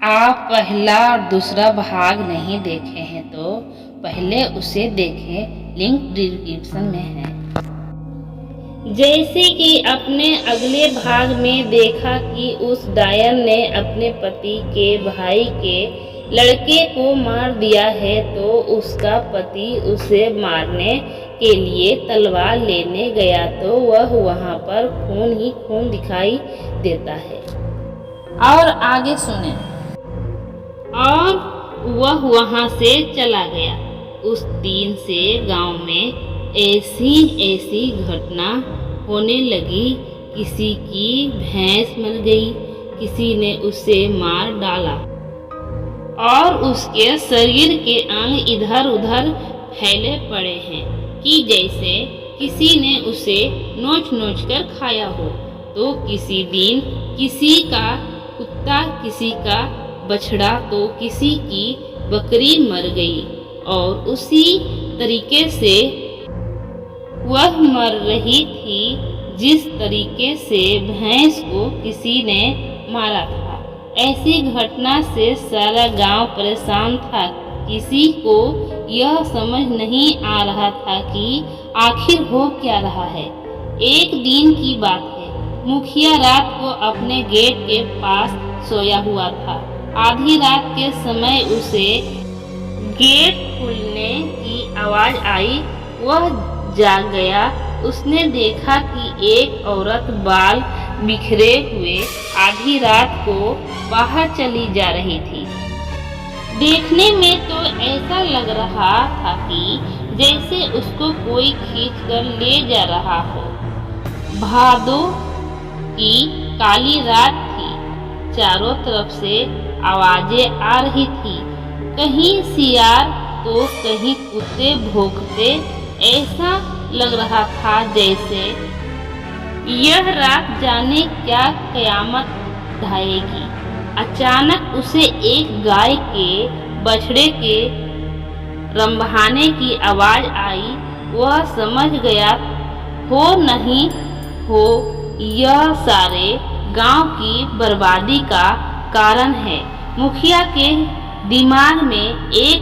आप पहला और दूसरा भाग नहीं देखे हैं तो पहले उसे देखें, लिंक डिस्क्रिप्शन में है। जैसे कि अपने अगले भाग में देखा कि उस डायन ने अपने पति के भाई के लड़के को मार दिया है, तो उसका पति उसे मारने के लिए तलवार लेने गया तो वह वहां पर खून ही खून दिखाई देता है। और आगे सुने। और वह वहां से चला गया। उस दिन से गांव में ऐसी घटना होने लगी। किसी की भैंस मर गई, किसी ने उसे मार डाला और उसके शरीर के अंग इधर उधर फैले पड़े हैं कि जैसे किसी ने उसे नोच नोच कर खाया हो। तो किसी दिन किसी का कुत्ता, किसी का बछड़ा, तो किसी की बकरी मर गई और उसी तरीके से वह मर रही थी जिस तरीके से भैंस को किसी ने मारा था। ऐसी घटना से सारा गांव परेशान था। किसी को यह समझ नहीं आ रहा था कि आखिर हो क्या रहा है। एक दिन की बात है, मुखिया रात को अपने गेट के पास सोया हुआ था। आधी रात के समय उसे गेट खुलने की आवाज आई। वह जाग गया। उसने देखा कि एक औरत बाल बिखरे हुए आधी रात को बाहर चली जा रही थी। देखने में तो ऐसा लग रहा था कि जैसे उसको कोई खींच कर ले जा रहा हो। भादों की काली रात थी। चारों तरफ से आवाजें आ रही थी, कहीं सियार तो कहीं कुत्ते भौंकते। ऐसा लग रहा था जैसे यह रात जाने क्या कयामत ढाएगी। अचानक उसे एक गाय के बछड़े के रंभाने की आवाज आई। वह समझ गया हो नहीं हो यह सारे गांव की बर्बादी का कारण है। मुखिया के दिमाग में एक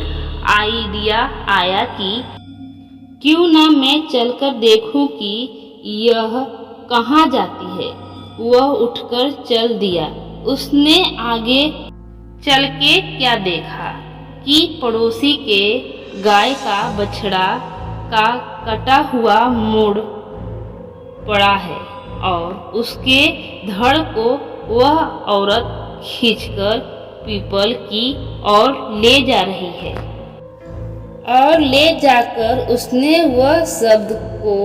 आइडिया आया कि क्यों न मैं चलकर देखूं कि यह कहाँ जाती है। वह उठकर चल दिया। उसने आगे चल के क्या देखा कि पड़ोसी के गाय का बछड़ा का कटा हुआ मुड़ पड़ा है और उसके धड़ को वह औरत खींचकर पीपल की ओर ले जा रही है। और ले जाकर उसने वह शब्द को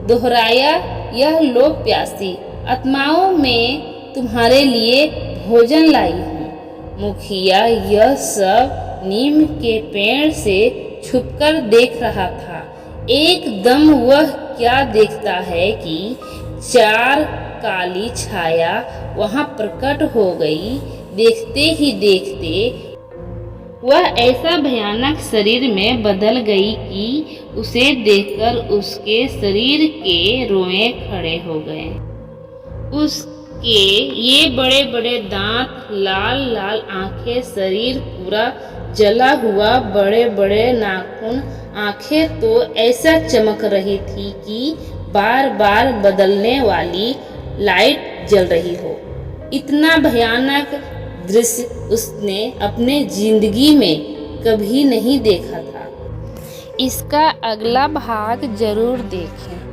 दोहराया, यह लो प्यासी आत्माओं, में तुम्हारे लिए भोजन लाई हूँ। मुखिया यह सब नीम के पेड़ से छुपकर देख रहा था। एकदम वह क्या देखता है कि चार काली छाया वहां प्रकट हो गई। देखते ही देखते वह ऐसा भयानक शरीर में बदल गई कि उसे देखकर उसके शरीर के रोए खड़े हो गए। उसके ये बड़े बड़े दांत, लाल लाल आंखें, शरीर पूरा जला हुआ, बड़े बड़े नाखून, आंखें तो ऐसा चमक रही थी कि बार बार बदलने वाली लाइट जल रही हो। इतना भयानक दृश्य उसने अपने जिंदगी में कभी नहीं देखा था। इसका अगला भाग जरूर देखें।